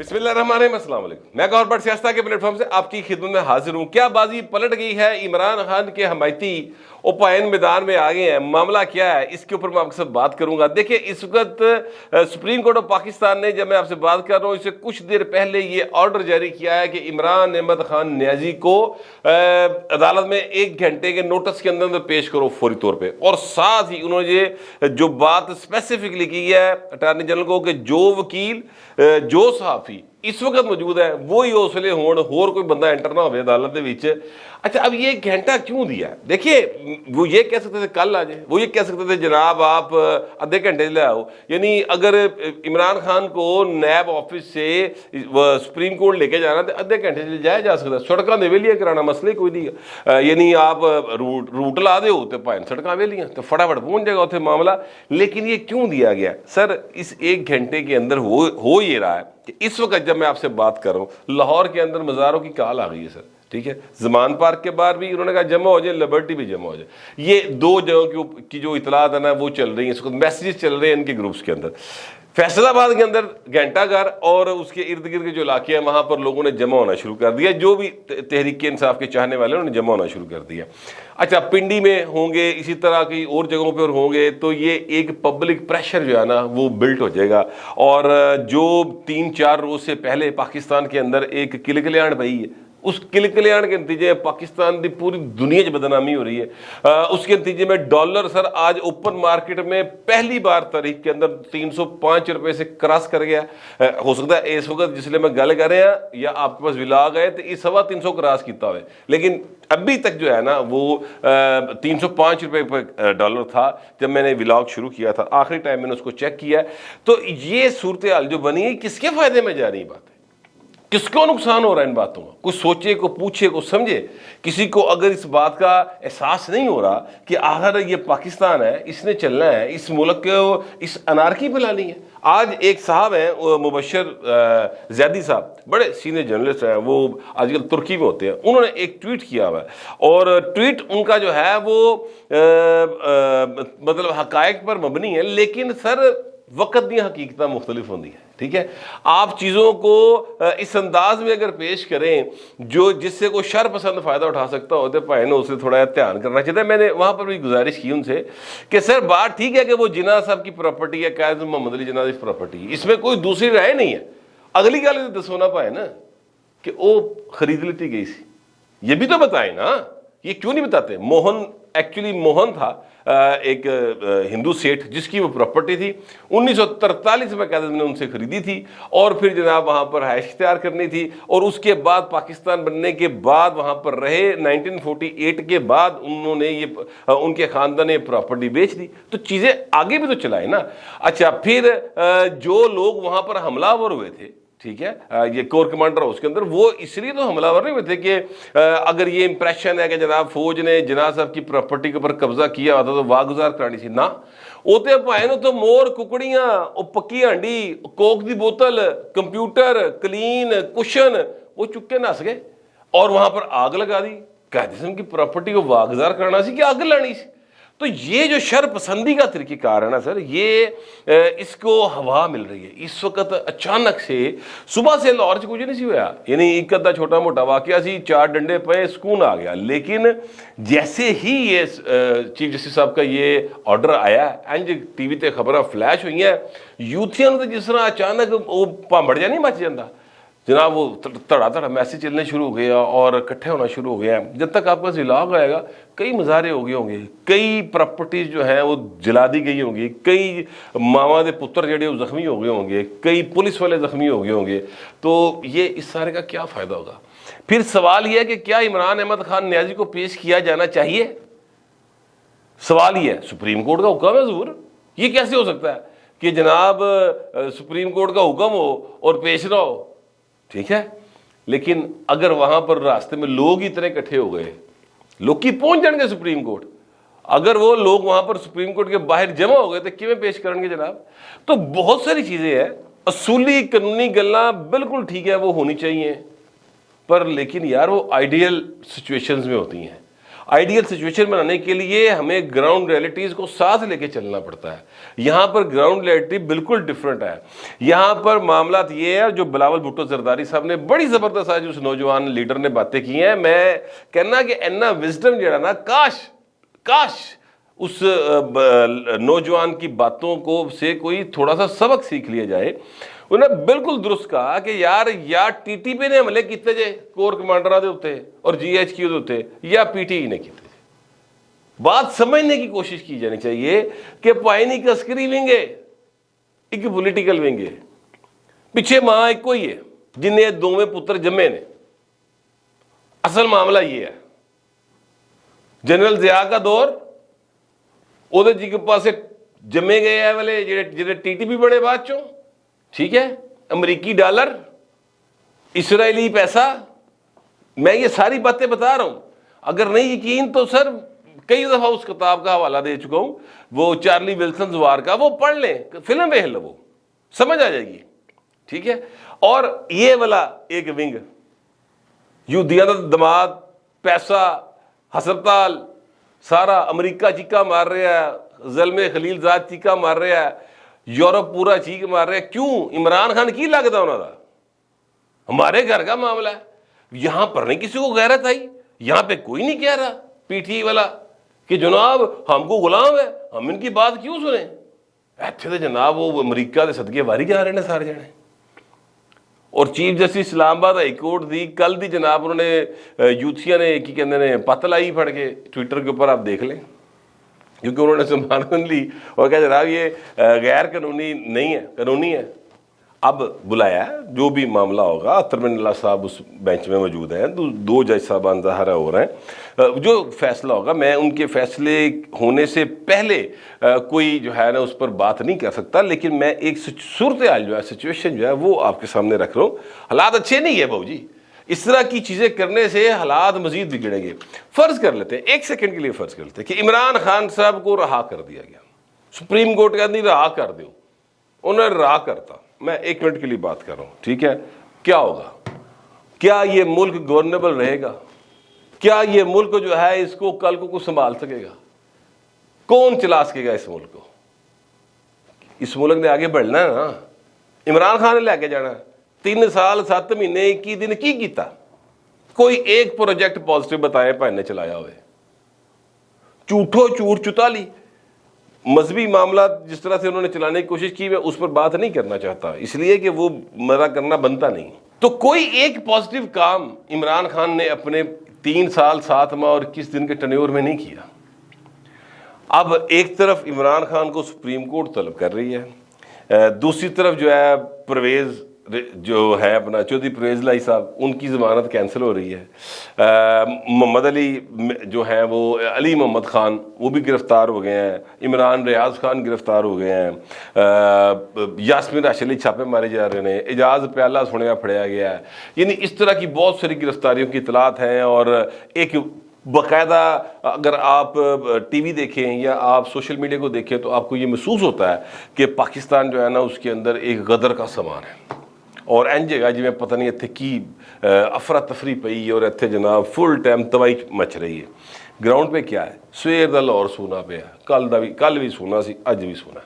بسم اللہ الرحمن الرحیم، السلام علیکم۔ میں گور بٹ سیاستہ کے پلیٹ فارم سے آپ کی خدمت میں حاضر ہوں۔ کیا بازی پلٹ گئی ہے؟ عمران خان کے حمایتی اوپائن میدان میں آ گئے ہیں۔ معاملہ کیا ہے اس کے اوپر میں آپ کے ساتھ بات کروں گا۔ دیکھیں اس وقت سپریم کورٹ آف پاکستان نے، جب میں آپ سے بات کر رہا ہوں، اس سے کچھ دیر پہلے یہ آرڈر جاری کیا ہے کہ عمران احمد خان نیازی کو عدالت میں 1 گھنٹے کے نوٹس کے اندر پیش کرو فوری طور پہ، اور ساتھ ہی انہوں نے یہ جو بات اسپیسیفکلی کی ہے اٹارنی جنرل کو کہ جو وکیل جو صحافی اس وقت موجود ہے وہی اس لیے ہون، اور کوئی بندہ انٹر نہ ہوئے عدالت دے وچ۔ اچھا اب یہ 1 گھنٹہ کیوں دیا؟ دیکھیے وہ یہ کہہ سکتے تھے کل آ جائے، وہ یہ کہہ سکتے تھے جناب آپ آدھے گھنٹے لے آؤ۔ یعنی اگر عمران خان کو نیب آفس سے سپریم کورٹ لے کے جانا تو آدھے گھنٹے سے جایا جا سکتا ہے، سڑکاں دے ویلیاں کرانا مسئلہ کوئی نہیں۔ یعنی آپ روٹ لا دے ہوتے پائیں سڑکاں ویلیاں تو فٹافٹ پہنچ جائے گا اتنے معاملہ۔ لیکن یہ کیوں دیا گیا سر؟ اس 1 گھنٹے کے اندر ہو یہ رہا ہے کہ اس وقت جب میں آپ سے بات کر رہا ہوں لاہور کے اندر مزاروں کی کال آ گئی ہے سر، ٹھیک ہے؟ زمان پارک کے باہر بھی انہوں نے کہا جمع ہو جائے، لبرٹی بھی جمع ہو جائے۔ یہ 2 جگہوں کی جو اطلاعات ہے نا وہ چل رہی ہیں اس وقت، میسیجز چل رہے ہیں ان کے گروپس کے اندر۔ فیصل آباد کے اندر گھنٹہ گھر اور اس کے ارد گرد کے جو علاقے ہیں وہاں پر لوگوں نے جمع ہونا شروع کر دیا، جو بھی تحریک انصاف کے چاہنے والے انہوں نے جمع ہونا شروع کر دیا۔ اچھا پنڈی میں ہوں گے، اسی طرح کی اور جگہوں پہ ہوں گے، تو یہ ایک پبلک پریشر جو ہے نا وہ بلٹ ہو جائے گا۔ اور جو 3-4 روز سے پہلے پاکستان کے اندر ایک کل کلیان پئی ہے، اس کل کلیان کے نتیجے پاکستان دی پوری دنیا کی بدنامی ہو رہی ہے۔ اس کے نتیجے میں ڈالر سر آج اوپن مارکیٹ میں پہلی بار تاریخ کے اندر 305 روپے سے کراس کر گیا۔ ہو سکتا ہے اس وقت جس لیے میں گل کر رہے ہیں یا آپ کے پاس ولاگ ہے تو یہ 325 کراس کیتا ہوئے، لیکن ابھی تک جو ہے نا وہ 305 روپے پر ڈالر تھا جب میں نے ولاگ شروع کیا تھا۔ آخری ٹائم میں نے اس کو چیک کیا ہے، تو یہ صورتحال جو بنی ہے کس کے فائدے میں جا رہی بات ہے؟ کس کو نقصان ہو رہا ہے ان باتوں کا؟ کوئی سوچے، کو پوچھے، کو سمجھے۔ کسی کو اگر اس بات کا احساس نہیں ہو رہا کہ آخر یہ پاکستان ہے، اس نے چلنا ہے، اس ملک کو اس انارکی پہ لانی ہے۔ آج ایک صاحب ہیں مبشر زیدی صاحب، بڑے سینئر جرنلسٹ ہیں، وہ آج کل ترکی میں ہوتے ہیں، انہوں نے ایک ٹویٹ کیا ہوا ہے، اور ٹویٹ ان کا جو ہے وہ مطلب حقائق پر مبنی ہے، لیکن سر وقت دی حقیقتیں مختلف ہوتی ہیں، ٹھیک ہے؟ آپ چیزوں کو اس انداز میں اگر پیش کریں جو جس سے کوئی شر پسند فائدہ اٹھا سکتا ہو تو بھائی نے اسے تھوڑا دھیان کرنا چاہیے۔ میں نے وہاں پر بھی گزارش کی ان سے کہ سر بات ٹھیک ہے کہ وہ جناح صاحب کی پراپرٹی ہے، قائد محمد علی جناح کی پراپرٹی، اس میں کوئی دوسری رائے نہیں ہے۔ اگلی گل تو دسو نہ پائے نا کہ وہ خرید لیتی گئی سی، یہ بھی تو بتائیں نا۔ یہ کیوں نہیں بتاتے؟ موہن، ایکچولی موہن تھا ایک ہندو سیٹھ جس کی وہ پراپرٹی تھی، 1943 میں قائد نے ان سے خریدی تھی، اور پھر جناب وہاں پر رہائش اختیار کرنی تھی، اور اس کے بعد پاکستان بننے کے بعد وہاں پر رہے۔ 1948 کے بعد انہوں نے یہ ان کے خاندان نے پراپرٹی بیچ دی، تو چیزیں آگے بھی تو چلائیں نا۔ اچھا پھر جو لوگ وہاں پر حملہ آور ہوئے تھے، ٹھیک ہے، یہ کور کمانڈر اس کے اندر، وہ اس لیے تو حملہ آور نہیں ہوئے تھے کہ اگر یہ امپریشن ہے کہ جناب فوج نے جناح صاحب کی پراپرٹی کے اوپر قبضہ کیا ہوتا تو واگزار کرانی سی، نہ اوتے پائے نو تو مور، ککڑیاں، او پکی ہانڈی، کوک دی بوتل، کمپیوٹر، کلین، کشن وہ چکے نس گئے اور وہاں پر آگ لگا دی۔ قائد اعظم کی پراپرٹی کو واگزار کرنا سی کہ آگ لانی سی؟ تو یہ جو شر پسندی کا طریقہ کار ہے نا سر، یہ اس کو ہوا مل رہی ہے اس وقت۔ اچانک سے صبح سے لاہور سے کچھ نہیں سی ہوا، یعنی ایک ادھا چھوٹا موٹا واقعہ سی، 4 ڈنڈے پے، سکون آ گیا۔ لیکن جیسے ہی یہ چیف جسٹس صاحب کا یہ آرڈر آیا، انج ٹی وی تے خبریں فلیش ہوئی ہیں، یوتھیاں تو جس طرح اچانک وہ پامبڑ جا نہیں مچ جاتا جناب، وہ تڑا تڑا میسج چلنے شروع ہو گیا اور اکٹھے ہونا شروع ہو گیا۔ جب تک آپ کا ولاگ آئے گا کئی مظاہرے ہو گئے ہوں گے، کئی پراپرٹیز جو ہیں وہ جلا دی گئی ہوں گی، کئی ماواں دے پتر جڑے وہ زخمی ہو گئے ہوں گے، کئی پولیس والے زخمی ہو گئے ہوں گے۔ تو یہ اس سارے کا کیا فائدہ ہوگا؟ پھر سوال یہ ہے کہ کیا عمران احمد خان نیازی کو پیش کیا جانا چاہیے؟ سوال یہ ہے، سپریم کورٹ کا حکم ہے حضور، یہ کیسے ہو سکتا ہے کہ جناب سپریم کورٹ کا حکم ہو اور پیش نہ ہو؟ ٹھیک ہے، لیکن اگر وہاں پر راستے میں لوگ اتنے اکٹھے ہو گئے، لوگ کی پہنچ جائیں گے سپریم کورٹ، اگر وہ لوگ وہاں پر سپریم کورٹ کے باہر جمع ہو گئے تو کیویں پیش کریں گے جناب؟ تو بہت ساری چیزیں ہیں، اصولی قانونی گلاں بالکل ٹھیک ہے وہ ہونی چاہیے، پر لیکن یار وہ آئیڈیل سچویشنز میں ہوتی ہیں۔ آئیڈیل سچویشن بنانے کے لیے ہمیں گراؤنڈ ریئلٹیز کو ساتھ لے کے چلنا پڑتا ہے. یہاں پر گراؤنڈ ریئلٹی بالکل ڈفرینٹ ہے. یہاں پر معاملات یہ ہے جو بلاول بھٹو زرداری صاحب نے بڑی زبردست آج اس نوجوان لیڈر نے باتیں کی ہیں. میں کہنا کہ اینا وزڈم جو ہے نا، کاش اس نوجوان کی باتوں کو سے کوئی تھوڑا سا سبق سیکھ لیا جائے. انہوں نے بالکل درست کہا کہ یار یا ٹی ٹی پی نے حملے کیتے جے کور کمانڈراں دے اوتے اور جی ایچ کیو دے اوتے، یا پی ٹی ای نے کیتے جے. بات سمجھنے کی کوشش کی جانی چاہیے کہ پائنی کا عسکری ونگ ہے، ایک پولیٹیکل ونگ ہے، پیچھے ماں ایک کوئی ہے جنہیں دوویں پتر جمے نے. اصل معاملہ یہ ہے، جنرل ضیاء کا دور وہ جی کے پاس جمے گئے ہیں والے جڑے ٹی ٹی پی بڑے بعد چوں، ٹھیک ہے، امریکی ڈالر، اسرائیلی پیسہ. میں یہ ساری باتیں بتا رہا ہوں. اگر نہیں یقین تو سر کئی دفعہ اس کتاب کا حوالہ دے چکا ہوں، وہ چارلی ولسن وار کا، وہ پڑھ لیں، فلم دیکھ لو، وہ سمجھ آ جائے گی. ٹھیک ہے. اور یہ والا ایک ونگ، یہودیاں دا دماد، پیسہ، ہسپتال، سارا امریکہ چیکا مار رہا ہے، ظلم خلیل زاد چیکا مار رہا ہے، یورپ پورا چیک مار رہا ہے. کیوں؟ عمران خان کی لگتا انہوں کا؟ ہمارے گھر کا معاملہ ہے. یہاں پر نہیں کسی کو غیرت آئی، یہاں پہ کوئی نہیں کہہ رہا پی ٹی والا کہ جناب ہم کو غلام ہے، ہم ان کی بات کیوں سنیں. ایتھے تو جناب وہ امریکہ دے صدقے واری جا رہے ہیں سارے جنے. اور چیف جسٹس اسلام آباد ہائی کورٹ دی کل دی جناب انہوں نے یوتھیاں نے کی کہندے نے پت لائی پھڑ کے ٹویٹر کے اوپر، آپ دیکھ لیں، کیونکہ انہوں نے ضمانت لی اور کہا جناب یہ غیر قانونی نہیں ہے، قانونی ہے. اب بلایا ہے، جو بھی معاملہ ہوگا، اطہر من اللہ صاحب اس بینچ میں موجود ہیں، دو جج صاحبان ظاہرہ ہو رہے ہیں، جو فیصلہ ہوگا میں ان کے فیصلے ہونے سے پہلے کوئی جو ہے نا اس پر بات نہیں کر سکتا. لیکن میں ایک صورتحال جو ہے، سچویشن جو ہے وہ آپ کے سامنے رکھ رہا ہوں. حالات اچھے نہیں ہے بھاؤ جی، اس طرح کی چیزیں کرنے سے حالات مزید بگڑیں گے. فرض کر لیتے ہیں، ایک سیکنڈ کے لیے فرض کر لیتے ہیں کہ عمران خان صاحب کو رہا کر دیا گیا، سپریم کورٹ کا نہیں رہا کر دو، انہوں نے رہا کرتا. میں ایک منٹ کے لیے بات کر رہا ہوں، ٹھیک ہے. کیا ہوگا؟ کیا یہ ملک گورنیبل رہے گا؟ کیا یہ ملک جو ہے اس کو کل کو سنبھال سکے گا؟ کون چلا سکے گا اس ملک کو؟ اس ملک نے آگے بڑھنا ہے نا، عمران خان نے لے کے جانا. 3 سال 7 مہینے 21 دن کی کیتا؟ کوئی ایک پروجیکٹ پازیٹیو بتائے بھائی نے چلایا ہوئے؟ جھوٹو جھوٹ چتالی مذہبی معاملات جس طرح سے انہوں نے چلانے کی کوشش کی، میں اس پر بات نہیں کرنا چاہتا، اس لیے کہ وہ میرا کرنا بنتا نہیں. تو کوئی ایک پازیٹیو کام عمران خان نے اپنے 3 سال 7 ماہ اور 21 دن کے ٹنیور میں نہیں کیا. اب ایک طرف عمران خان کو سپریم کورٹ طلب کر رہی ہے، دوسری طرف جو ہے پرویز جو ہے اپنا چودھری پرویز لائی صاحب، ان کی ضمانت کینسل ہو رہی ہے. محمد علی جو ہیں وہ علی محمد خان وہ بھی گرفتار ہو گئے ہیں، عمران ریاض خان گرفتار ہو گئے ہیں، یاسمین راشد علی چھاپے مارے جا رہے ہیں، اعجاز پیالہ سنیا پھڑیا گیا ہے. یعنی اس طرح کی بہت ساری گرفتاریوں کی اطلاعات ہیں. اور ایک باقاعدہ اگر آپ ٹی وی دیکھیں یا آپ سوشل میڈیا کو دیکھیں تو آپ کو یہ محسوس ہوتا ہے کہ پاکستان جو ہے نا اس کے اندر ایک غدر کا سامان ہے. اور این جگہ جی میں پتہ نہیں اتنے کی افراتفری پئی اور اتنے جناب فل ٹائم تباہی مچ رہی ہے. گراؤنڈ پہ کیا ہے؟ سویر دا لاہور سونا پیا، کل بھی سونا سی، اج بھی سونا.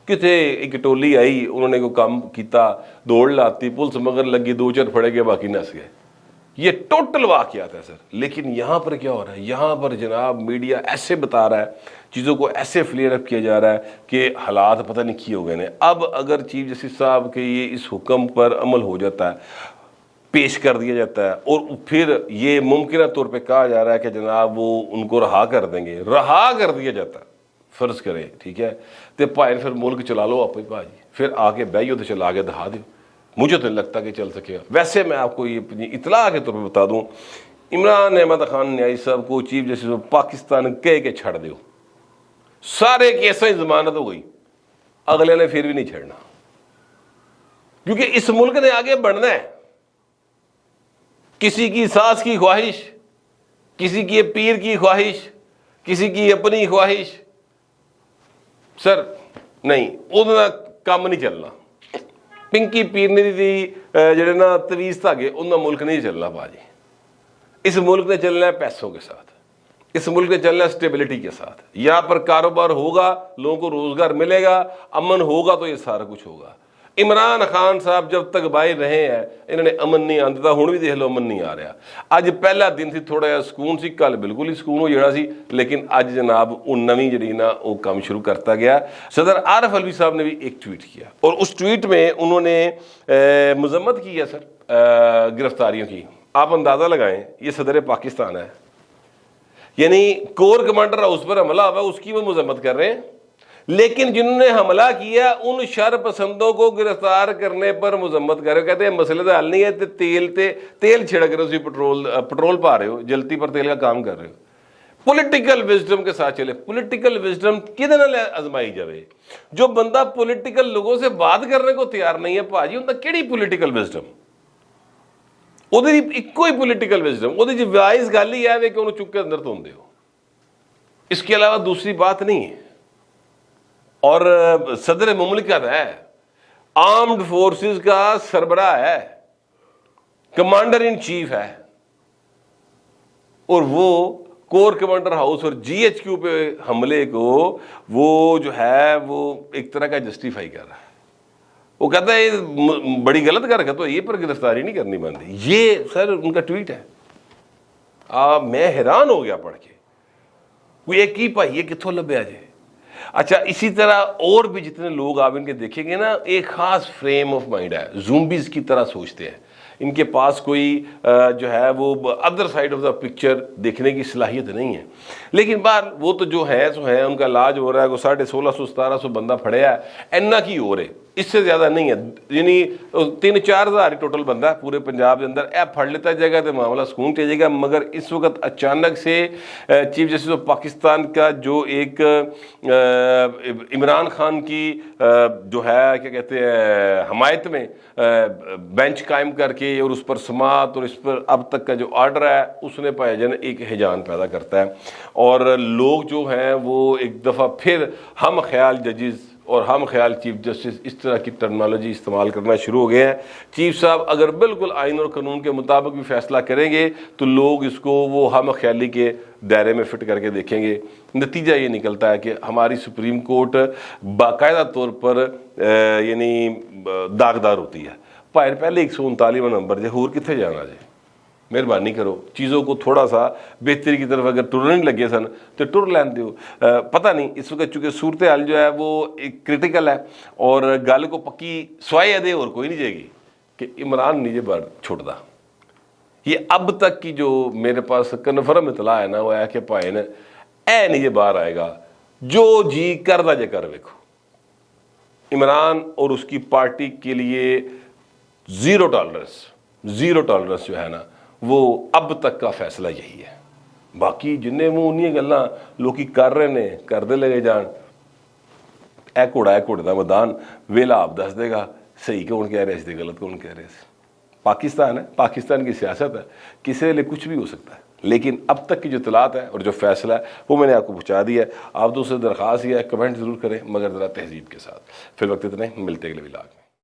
کتنے ایک ٹولی آئی، انہوں نے کوئی کام کیتا، دوڑ لاتی، پولیس مگر لگی، 2-4 پھڑے گئے، باقی نس گئے. یہ ٹوٹل واقعات ہے سر. لیکن یہاں پر کیا ہو رہا ہے؟ یہاں پر جناب میڈیا ایسے بتا رہا ہے، چیزوں کو ایسے فلیئر اپ کیا جا رہا ہے کہ حالات پتہ نہیں کیے ہو گئے ہیں. اب اگر چیف جسٹس صاحب کے یہ اس حکم پر عمل ہو جاتا ہے، پیش کر دیا جاتا ہے، اور پھر یہ ممکنہ طور پہ کہا جا رہا ہے کہ جناب وہ ان کو رہا کر دیں گے، رہا کر دیا جاتا ہے، فرض کریں، ٹھیک ہے، تو پھر ملک چلا لو آپ ہی بھاجی، پھر آ کے بہیو تو چلا کے دکھا دو. مجھے تو نہیں لگتا کہ چل سکے گا. ویسے میں آپ کو یہ اپنی اطلاع کے طور پہ بتا دوں، عمران احمد خان نیائی صاحب کو چیف جسٹس پاکستان کہہ کے چھڑ دیو، سارے کیسیں ضمانت ہو گئی، اگلے نے پھر بھی نہیں چھڑنا، کیونکہ اس ملک نے آگے بڑھنا ہے. کسی کی ساس کی خواہش، کسی کی پیر کی خواہش، کسی کی اپنی خواہش، سر نہیں، ادھر کام نہیں چلنا. پنکی پیرنی دی جڑے نا تویز دھاگے، انہاں ملک نہیں چلنا باجی. اس ملک نے چلنا ہے پیسوں کے ساتھ. اس ملک نے چلنا ہے اسٹیبلٹی کے ساتھ. یہاں پر کاروبار ہوگا, لوگوں کو روزگار ملے گا, امن ہوگا تو یہ سارا کچھ ہوگا. عمران خان صاحب جب تک باہر رہے ہیں انہوں نے امن نہیں آتا تھا, ہوں بھی دیکھ لو امن نہیں آ رہا. اج پہلا دن سی تھوڑا جہا سکون سی, کل بالکل ہی سکون ہو جڑا سی, لیکن اج جناب وہ نویں جڑی نا وہ کام شروع کرتا گیا. صدر عارف علوی صاحب نے بھی ایک ٹویٹ کیا, اور اس ٹویٹ میں انہوں نے مذمت کی ہے سر گرفتاریوں کی. آپ اندازہ لگائیں, یہ صدر پاکستان ہے, یعنی کور کمانڈر ہاؤس پر حملہ ہوا اس کی وہ مذمت کر رہے ہیں, لیکن جنہوں نے حملہ کیا ان شر پسندوں کو گرفتار کرنے پر مذمت کر رہے ہو. کہتے ہیں مسئلہ تو حل نہیں ہے, تیل چھڑک رہے ہو, پٹرول پا رہے ہو, جلتی پر تیل کا کام کر رہے ہو. پولیٹیکل وزڈم کے ساتھ چلے. پولیٹیکل وزڈم کدے نال آزمائی جاوے؟ جو بندہ پولیٹیکل لوگوں سے بات کرنے کو تیار نہیں ہے بھاجی, ان کا کیڑی پولیٹیکل وزڈم؟ وہ ایک ہی پولیٹیکل وزڈم, وہ وائز گل ہی ہے کہ انہوں چک کے اندر تو ہوں ہو, اس کے علاوہ دوسری بات نہیں ہے. اور صدر مملکت ہے, آرمڈ فورسز کا سربراہ ہے, کمانڈر ان چیف ہے, اور وہ کور کمانڈر ہاؤس اور جی ایچ کیو پہ حملے کو وہ جو ہے وہ ایک طرح کا جسٹیفائی کر رہا ہے. وہ کہتا ہے یہ بڑی غلط کر رکھا تو یہ پر گرفتاری نہیں کرنی بنتی. یہ سر ان کا ٹویٹ ہے. میں حیران ہو گیا پڑھ کے, وہ ایک ہی پائی یہ کتوں لبیا جائے. اچھا, اسی طرح اور بھی جتنے لوگ آپ ان کے دیکھیں گے نا, ایک خاص فریم آف مائنڈ ہے, زومبیز کی طرح سوچتے ہیں. ان کے پاس کوئی جو ہے وہ other side of the picture دیکھنے کی صلاحیت نہیں ہے. لیکن بہر وہ تو جو ہے سو ہے, ان کا علاج ہو رہا ہے, کوئی 1650-1700 بندہ پھڑیا ہے, اینا کی ہو رہے, اس سے زیادہ نہیں ہے. یعنی 3-4 ہزار ٹوٹل بندہ ہے پورے پنجاب کے اندر. اے پھڑ لیتا جائے گا تو معاملہ سکون چل جائے گا. مگر اس وقت اچانک سے چیف جسٹس آف پاکستان کا جو ایک عمران خان کی جو ہے کیا کہتے ہیں حمایت میں بینچ قائم کر کے اور اس پر سماعت اور اس پر اب تک کا جو آرڈر ہے اس نے پایا جانا ایک ہیجان پیدا کرتا ہے. اور لوگ جو ہیں وہ ایک دفعہ پھر ہم خیال ججز اور ہم خیال چیف جسٹس اس طرح کی ٹرمنالوجی استعمال کرنا شروع ہو گئے ہیں. چیف صاحب اگر بالکل آئین اور قانون کے مطابق بھی فیصلہ کریں گے تو لوگ اس کو وہ ہم خیالی کے دائرے میں فٹ کر کے دیکھیں گے. نتیجہ یہ نکلتا ہے کہ ہماری سپریم کورٹ باقاعدہ طور پر یعنی داغدار ہوتی ہے. پہلے 139 نمبر جے ہور کتنے جانا جائے, مہربانی کرو چیزوں کو تھوڑا سا بہتری کی طرف اگر ٹرنے لگے سن تو ٹر لین دیو. پتہ نہیں اس وقت چونکہ صورتحال جو ہے وہ ایک کرٹیکل ہے, اور گل کو پکی سوائے دے اور کوئی نہیں جائے گی کہ عمران نیجے بار چھوڑ دا. یہ اب تک کی جو میرے پاس کنفرم اطلاع ہے نا وہ ہے کہ پائے نا اے نیجے باہر آئے گا, جو جی کر دا جے کر ویکھو. عمران اور اس کی پارٹی کے لیے زیرو ٹالرنس جو ہے نا وہ اب تک کا فیصلہ یہی ہے. باقی جنہیں منہ انہیں گلاں لوکی کر رہے نے کردے لگے جان. اے کوڑے دا میدان ویلا آپ دس دے گا صحیح کون کہہ رہے تھے غلط کون کہہ رہے تھے. پاکستان ہے, پاکستان کی سیاست ہے, کسی لیے کچھ بھی ہو سکتا ہے. لیکن اب تک کی جو اطلاعات ہے اور جو فیصلہ ہے وہ میں نے آپ کو پہنچا دیا ہے. آپ دوسرے درخواست یہ ہے کمنٹ ضرور کریں مگر ذرا تہذیب کے ساتھ. فی الوقت اتنے ملتے اگلے ولاگ میں.